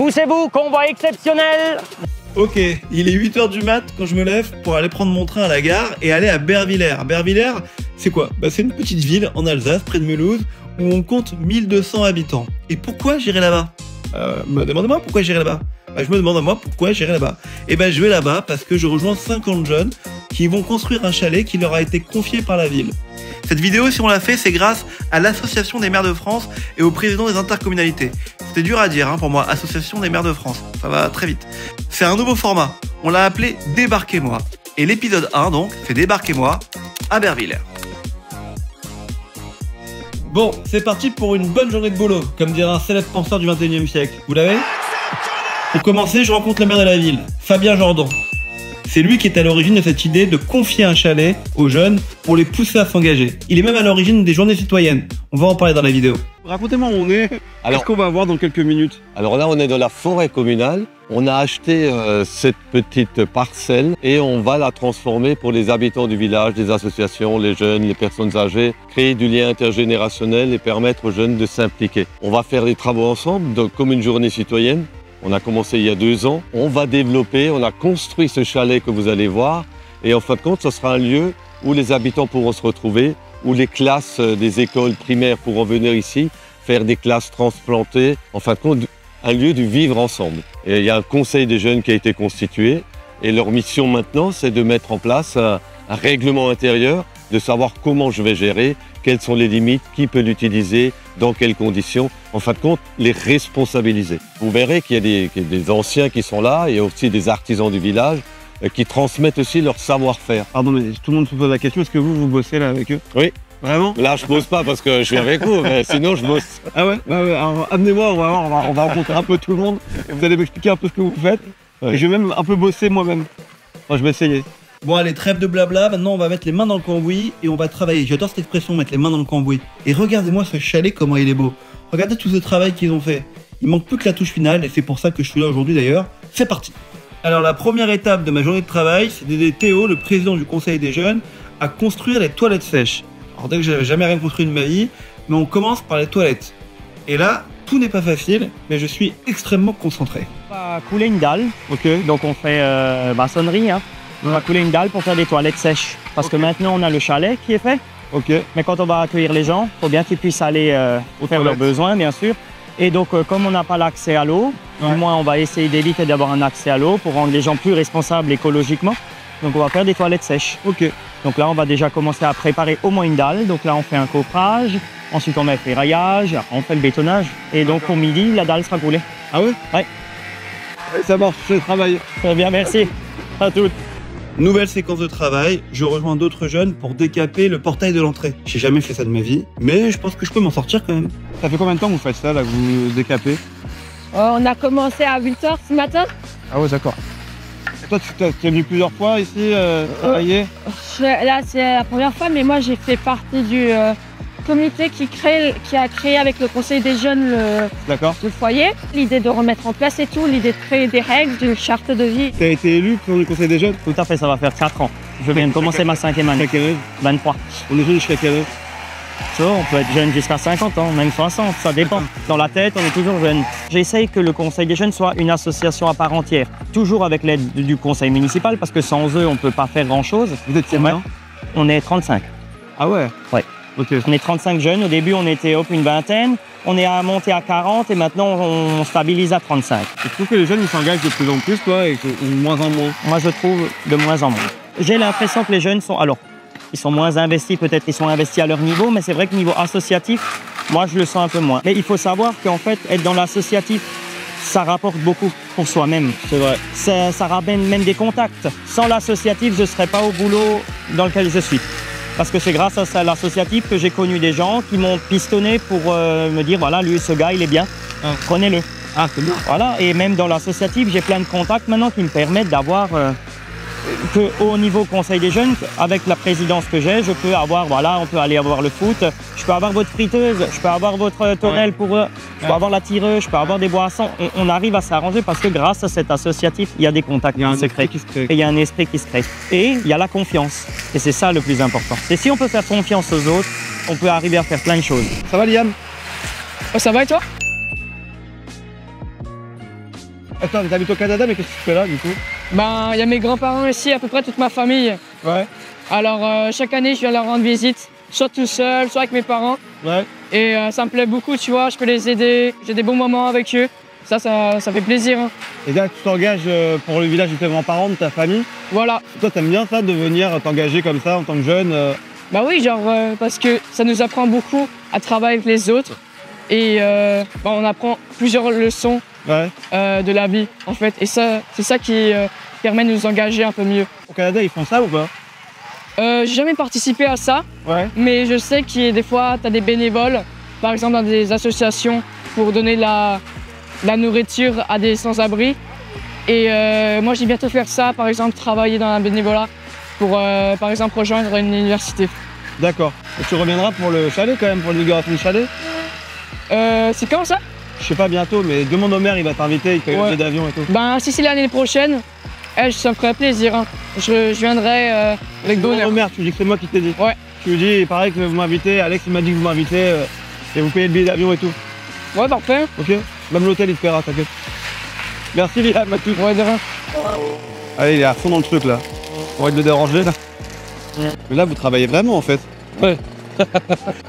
Poussez-vous, convoi exceptionnel. Ok, il est 8 h du mat quand je me lève pour aller prendre mon train à la gare et aller à Bervillers. Bervillers, c'est quoi? C'est une petite ville en Alsace, près de Mulhouse, où on compte 1200 habitants. Et pourquoi j'irai là-bas? Demandez-moi pourquoi j'irai là-bas. Je me demande à moi pourquoi j'irai là-bas. Et je vais là-bas parce que je rejoins 50 jeunes qui vont construire un chalet qui leur a été confié par la ville. Cette vidéo, si on l'a fait, c'est grâce à l'Association des maires de France et au président des intercommunalités. C'était dur à dire pour moi, Association des maires de France. Ça va très vite. C'est un nouveau format. On l'a appelé Débarquez-moi. Et l'épisode 1, donc, c'est Débarquez-moi à Bervillers. Bon, c'est parti pour une bonne journée de boulot, comme dirait un célèbre penseur du 21e siècle. Vous l'avez? Pour commencer, je rencontre le maire de la ville, Fabien Jordan. C'est lui qui est à l'origine de cette idée de confier un chalet aux jeunes pour les pousser à s'engager. Il est même à l'origine des journées citoyennes. On va en parler dans la vidéo. Racontez-moi où on est. Qu'est-ce qu'on va voir dans quelques minutes? Alors là, on est dans la forêt communale. On a acheté cette petite parcelle et on va la transformer pour les habitants du village, les associations, les jeunes, les personnes âgées, créer du lien intergénérationnel et permettre aux jeunes de s'impliquer. On va faire des travaux ensemble, donc comme une journée citoyenne. On a commencé il y a 2 ans. On va développer, on a construit ce chalet que vous allez voir. Et en fin de compte, ce sera un lieu où les habitants pourront se retrouver, où les classes des écoles primaires pourront venir ici, faire des classes transplantées. En fin de compte, un lieu du vivre ensemble. Et il y a un conseil des jeunes qui a été constitué. Et leur mission maintenant, c'est de mettre en place un règlement intérieur, de savoir comment je vais gérer, quelles sont les limites, qui peut l'utiliser, dans quelles conditions. En fin de compte, les responsabiliser. Vous verrez qu'il y a des anciens qui sont là, il y a aussi des artisans du village qui transmettent aussi leur savoir-faire. Pardon, mais tout le monde se pose la question, est-ce que vous bossez là avec eux? Oui. Vraiment? Là, je bosse pas parce que je suis avec vous, mais sinon je bosse. Ah ouais? Alors, amenez-moi, on va rencontrer un peu tout le monde. Et vous allez m'expliquer un peu ce que vous faites. Ouais. Et je vais même un peu bosser moi-même. Enfin, je vais essayer. Bon allez, trêve de blabla, maintenant on va mettre les mains dans le cambouis et on va travailler. J'adore cette expression, mettre les mains dans le cambouis. Et regardez-moi ce chalet, comment il est beau. Regardez tout ce travail qu'ils ont fait. Il manque plus que la touche finale et c'est pour ça que je suis là aujourd'hui d'ailleurs. C'est parti. Alors la première étape de ma journée de travail, c'est d'aider Théo, le président du conseil des jeunes, à construire les toilettes sèches. Alors dès que j'avais jamais rien construit de ma vie, mais on commence par les toilettes. Et là, tout n'est pas facile, mais je suis extrêmement concentré. On va couler une dalle, donc on fait maçonnerie. On va couler une dalle pour faire des toilettes sèches. Parce que maintenant on a le chalet qui est fait. Mais quand on va accueillir les gens, il faut bien qu'ils puissent aller faire leurs besoins, bien sûr. Et donc comme on n'a pas l'accès à l'eau, du moins on va essayer d'éviter d'avoir un accès à l'eau pour rendre les gens plus responsables écologiquement. Donc on va faire des toilettes sèches. Donc là on va déjà commencer à préparer au moins une dalle. Donc là on fait un coffrage, ensuite on met le ferraillage, après on fait le bétonnage. Et donc pour midi, la dalle sera coulée. Ah ouais? Ouais. Ça marche, je vais travailler. Très bien, merci. À toutes. Nouvelle séquence de travail, je rejoins d'autres jeunes pour décaper le portail de l'entrée. J'ai jamais fait ça de ma vie, mais je pense que je peux m'en sortir quand même. Ça fait combien de temps que vous faites ça, là, que vous décapez? On a commencé à 8 h ce matin. Ah ouais, d'accord. Et toi, tu es venu plusieurs fois ici travailler? Là, c'est la première fois, mais moi, j'ai fait partie du comité qui a créé avec le conseil des jeunes le foyer. L'idée de remettre en place et tout, l'idée de créer des règles, une charte de vie. Tu as été élu pour le conseil des jeunes? Tout à fait, ça va faire 4 ans. Je viens de commencer ma 5e année. Jusqu'à quel âge? 23. On est jeune jusqu'à quel âge? Ça, on peut être jeune jusqu'à 50 ans, même 60, ça dépend. Dans la tête, on est toujours jeune. J'essaye que le conseil des jeunes soit une association à part entière. Toujours avec l'aide du conseil municipal, parce que sans eux, on ne peut pas faire grand-chose. Vous êtes combien? On est 35. Ah ouais? Ouais. On est 35 jeunes, au début on était une vingtaine, on est monté à 40 et maintenant on stabilise à 35. Je trouve que les jeunes ils s'engagent de plus en plus, toi, et de moins en moins. Moi je trouve de moins en moins. J'ai l'impression que les jeunes sont, ils sont moins investis, peut-être ils sont investis à leur niveau, mais c'est vrai que niveau associatif, moi je le sens un peu moins. Mais il faut savoir qu'en fait, être dans l'associatif, ça rapporte beaucoup pour soi-même. C'est vrai. Ça ramène même des contacts. Sans l'associatif, je ne serais pas au boulot dans lequel je suis. Parce que c'est grâce à l'associatif que j'ai connu des gens qui m'ont pistonné pour me dire, voilà, lui, ce gars, il est bien, prenez-le. Ah, c'est bien. Voilà, et même dans l'associatif, j'ai plein de contacts maintenant qui me permettent d'avoir, qu'au niveau conseil des jeunes, avec la présidence que j'ai, je peux avoir, voilà, on peut aller avoir le foot, je peux avoir votre friteuse, je peux avoir votre tonnelle pour eux, je peux avoir la tireuse, je peux avoir des boissons. On arrive à s'arranger parce que grâce à cet associatif, il y a des contacts qui se créent. Et il y a un esprit qui se crée. Et il y a la confiance. Et c'est ça le plus important. Et si on peut faire confiance aux autres, on peut arriver à faire plein de choses. Ça va, Liam? Ça va et toi? Attends, t'habites au Canada, mais qu'est-ce que tu fais là du coup? Ben, il y a mes grands-parents ici, à peu près toute ma famille. Ouais. Alors, chaque année, je viens leur rendre visite, soit tout seul, soit avec mes parents. Ouais. Et ça me plaît beaucoup, tu vois, je peux les aider, j'ai des bons moments avec eux. Ça fait plaisir. Hein. Et là, tu t'engages pour le village de tes grands-parents, de ta famille. Voilà. Toi, t'aimes bien ça, de venir t'engager comme ça en tant que jeune Bah oui, genre, parce que ça nous apprend beaucoup à travailler avec les autres. Et on apprend plusieurs leçons de la vie, en fait. Et ça, c'est ça qui permet de nous engager un peu mieux. Au Canada, ils font ça ou pas? J'ai jamais participé à ça, mais je sais qu'il y a des fois, tu as des bénévoles, par exemple dans des associations, pour donner la nourriture à des sans-abri. Et moi, j'ai bientôt faire ça, par exemple, travailler dans un bénévolat pour, par exemple, rejoindre une université. D'accord. Et tu reviendras pour le chalet quand même, pour l'inauguration du chalet? C'est quand ça? Je sais pas, bientôt, mais demande au maire, il va t'inviter, il paye le billet d'avion et tout. Ben, si c'est l'année prochaine, ça me ferait plaisir. Hein. Je viendrai avec bonheur. Demande au maire, tu lui dis que c'est moi qui t'ai dit. Ouais. Tu lui dis, il paraît que vous m'invitez, Alex il m'a dit que vous m'invitez, et vous payez le billet d'avion et tout. Ouais, parfait. Ok. Même l'hôtel il te paiera, t'inquiète. Merci Liam, Matou. Ouais, de rien. Allez, il est à fond dans le truc là. On va te le déranger là. Mais là, vous travaillez vraiment en fait. Ouais.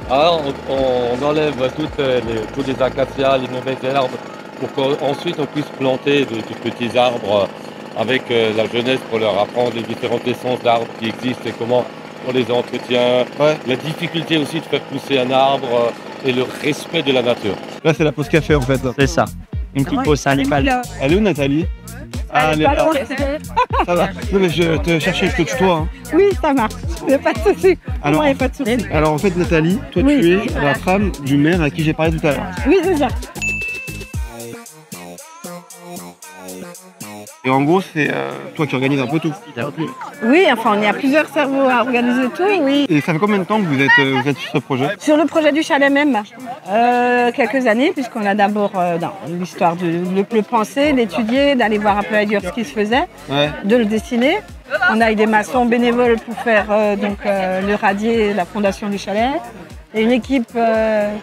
Alors, on enlève tous les acacias, les mauvaises herbes, pour qu'ensuite on puisse planter de petits arbres avec la jeunesse pour leur apprendre les différentes essences d'arbres qui existent et comment on les entretient. Ouais. La difficulté aussi de faire pousser un arbre et le respect de la nature. Là, c'est la pause café en fait. C'est ça. Une petite pause syndicale. Elle est où Nathalie? Elle est pas loin. Ça va. Non mais je te cherchais, je te tutoie. Hein. Oui, ça marche. Il n'y a pas de souci. Alors, a pas de souci. Alors en fait Nathalie, toi tu es la femme du maire à qui j'ai parlé tout à l'heure. Oui, c'est ça. Et en gros, c'est toi qui organises un peu tout. Oui, enfin, on y a plusieurs cerveaux à organiser tout, oui. Et ça fait combien de temps que vous êtes sur ce projet? Sur le projet du chalet même, quelques années, puisqu'on a d'abord dans l'histoire de le penser, d'étudier, d'aller voir un peu ailleurs ce qui se faisait, de le dessiner. On a eu des maçons bénévoles pour faire le radier et la fondation du chalet. Et une équipe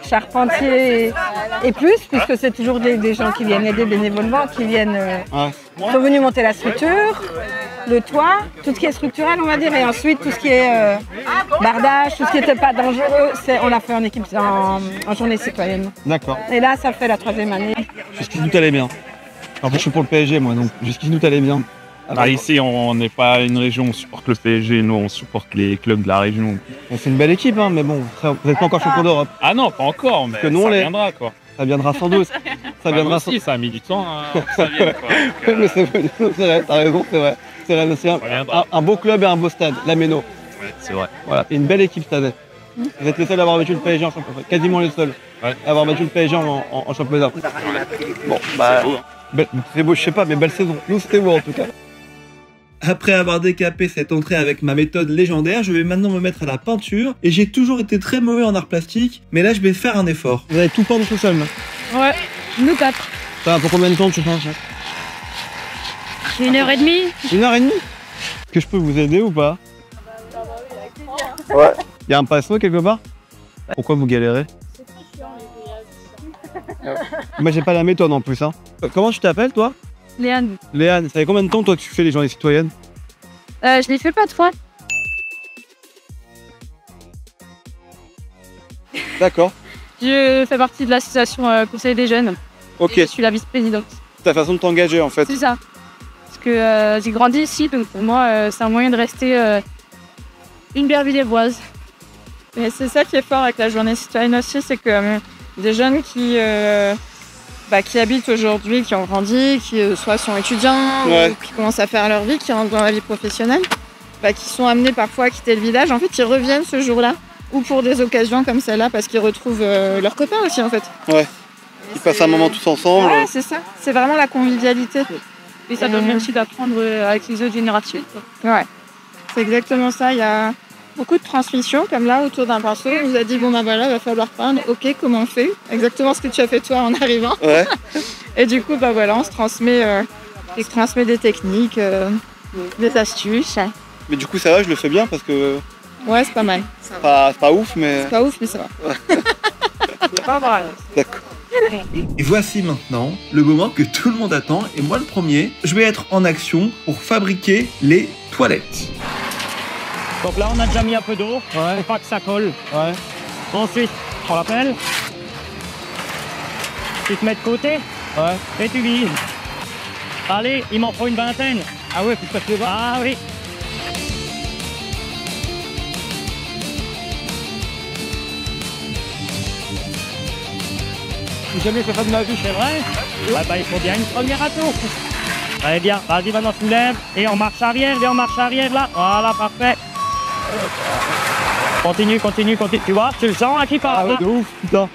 charpentier et plus, puisque c'est toujours des gens qui viennent aider bénévolement, qui sont venus monter la structure, le toit, tout ce qui est structurel on va dire, et ensuite tout ce qui est bardage, tout ce qui n'était pas dangereux, on l'a fait en équipe, en journée citoyenne. D'accord. Et là ça fait la 3e année. Jusqu'ici tout allait bien. En fait je suis pour le PSG moi, donc jusqu'ici tout allait bien. Ah, ici, on n'est pas une région, on supporte le PSG, nous on supporte les clubs de la région. C'est une belle équipe, hein, mais bon, vous n'êtes pas encore champion d'Europe. Ah non, pas encore, mais nous, ça viendra quoi. Ça viendra sans doute. Ça viendra aussi, ça a mis du temps, hein, ça vient quoi. Mais c'est vrai, t'as raison, c'est vrai. C'est vrai, c'est un beau club et un beau stade, la Méno. Ouais, c'est vrai. Voilà, et une belle équipe cette année. Vous êtes les seuls à avoir battu le PSG en championnat, quasiment les seuls à avoir battu le PSG en championnat. Bon, bah, c'est beau, je sais pas, mais belle saison. Nous, c'était beau en tout cas. Après avoir décapé cette entrée avec ma méthode légendaire, je vais maintenant me mettre à la peinture. Et j'ai toujours été très mauvais en art plastique, mais là je vais faire un effort. Vous allez tout peindre tout seul là? Ouais, nous 4. Ça va pour combien de temps tu peins ça? 1h30. 1h30? Est-ce que je peux vous aider ou pas? Ouais. Y'a un pinceau quelque part? Pourquoi vous galérez? Moi j'ai pas la méthode en plus hein. Comment tu t'appelles toi? Léane. Léane, ça fait combien de temps toi que tu fais les journées citoyennes? Je les fais pas de fois. D'accord. Je fais partie de l'association Conseil des jeunes. Ok. Et je suis la vice-présidente. C'est ta façon de t'engager en fait. C'est ça. Parce que j'ai grandi ici, donc pour moi c'est un moyen de rester une Bervillévoise. Et c'est ça qui est fort avec la journée citoyenne aussi, c'est que des jeunes qui habitent aujourd'hui, qui ont grandi, qui soit sont étudiants ou qui commencent à faire leur vie, qui rentrent dans la vie professionnelle, qui sont amenés parfois à quitter le village. En fait, ils reviennent ce jour-là, ou pour des occasions comme celle-là, parce qu'ils retrouvent leurs copains aussi en fait. Ouais. Ils passent un moment tous ensemble. Ouais, c'est ça. C'est vraiment la convivialité. Et ça permet aussi d'apprendre avec les autres générations. Ouais. C'est exactement ça. Il y a beaucoup de transmission, comme là, autour d'un pinceau. On nous a dit, bon ben voilà, il va falloir peindre. Ok, comment on fait? Exactement ce que tu as fait toi en arrivant. Ouais. Et du coup, voilà, on se transmet, des techniques, des astuces. Mais du coup, ça va, je le fais bien parce que... Ouais, c'est pas mal. C'est pas ouf, mais... C'est pas ouf, mais ça va. C'est pas vrai. D'accord. Et voici maintenant le moment que tout le monde attend, et moi le premier, je vais être en action pour fabriquer les toilettes. Donc là, on a déjà mis un peu d'eau, pour pas que ça colle. Ensuite, tu prends la pelle, tu te mets de côté, et tu vides. Allez, il m'en faut une vingtaine. Ah ouais, faut que ça fait Ah oui. J'ai jamais fait ça de ma vie, c'est vrai. Il faut bien une première atout. Très bien, vas-y, maintenant soulève, et on marche arrière, viens, on marche arrière là. Voilà, parfait. Continue. Tu vois, tu le sens, qui part. Ah ouais, de ouf, putain.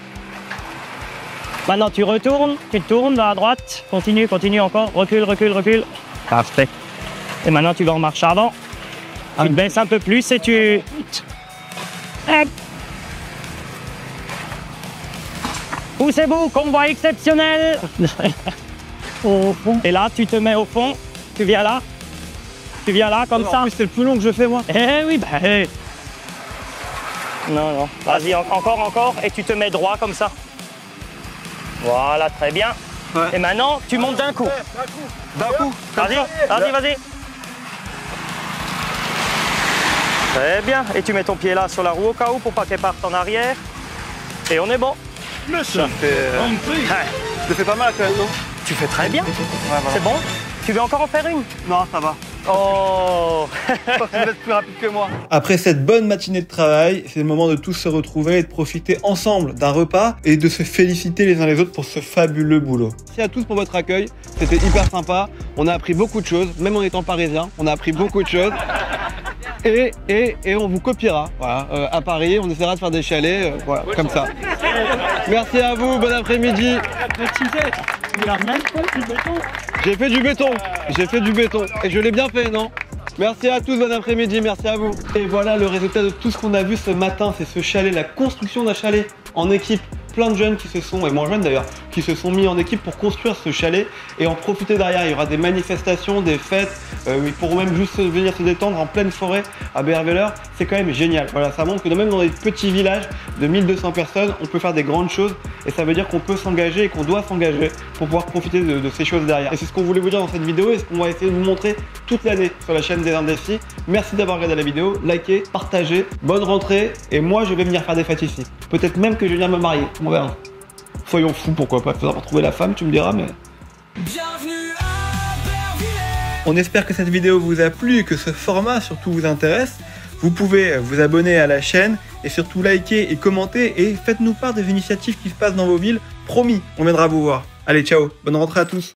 Maintenant, tu retournes, tu tournes vers la droite. Continue encore. Recule. Parfait. Et maintenant, tu vas en marche avant. Tu te baisses un peu plus et tu... Hop. Poussez-vous, convoi exceptionnel. Au fond. Et là, tu te mets au fond. Tu viens là, comme ça. C'est le plus long que je fais, moi. Eh oui, Non. Vas-y, encore. Et tu te mets droit comme ça. Voilà, très bien. Ouais. Et maintenant, tu montes d'un coup. D'un coup. Vas-y. Très bien. Et tu mets ton pied là sur la roue au cas où pour pas qu'elle parte en arrière. Et on est bon. Ça fait pas mal quand même, non? Tu fais très bien. Voilà. C'est bon? Tu veux encore en faire une? Non, ça va. Oh. Je pense que vous êtes plus rapide que moi. Après cette bonne matinée de travail, c'est le moment de tous se retrouver et de profiter ensemble d'un repas et de se féliciter les uns les autres pour ce fabuleux boulot. Merci à tous pour votre accueil, c'était hyper sympa. On a appris beaucoup de choses, même en étant parisien, on a appris beaucoup de choses. Et on vous copiera, voilà. À Paris, on essaiera de faire des chalets, voilà, comme ça. Merci à vous, bon après-midi. J'ai fait du béton et je l'ai bien fait, non? Merci à tous, bon après-midi, merci à vous. Et voilà le résultat de tout ce qu'on a vu ce matin, c'est ce chalet, la construction d'un chalet en équipe. Plein de jeunes qui se sont, et moins jeunes d'ailleurs, qui se sont mis en équipe pour construire ce chalet et en profiter derrière. Il y aura des manifestations, des fêtes, ils pourront même juste venir se détendre en pleine forêt à Berviller. C'est quand même génial. Voilà, ça montre que même dans des petits villages de 1200 personnes, on peut faire des grandes choses et ça veut dire qu'on peut s'engager et qu'on doit s'engager pour pouvoir profiter de ces choses derrière. Et c'est ce qu'on voulait vous dire dans cette vidéo et ce qu'on va essayer de vous montrer toute l'année sur la chaîne des Indécis. Merci d'avoir regardé la vidéo, likez, partagez, bonne rentrée et moi je vais venir faire des fêtes ici. Peut-être même que je viens me marier. On verra. Soyons fous, pourquoi pas. Faudra retrouver la femme, tu me diras, mais... On espère que cette vidéo vous a plu et que ce format surtout vous intéresse. Vous pouvez vous abonner à la chaîne et surtout liker et commenter et faites-nous part des initiatives qui se passent dans vos villes. Promis, on viendra vous voir. Allez, ciao, bonne rentrée à tous.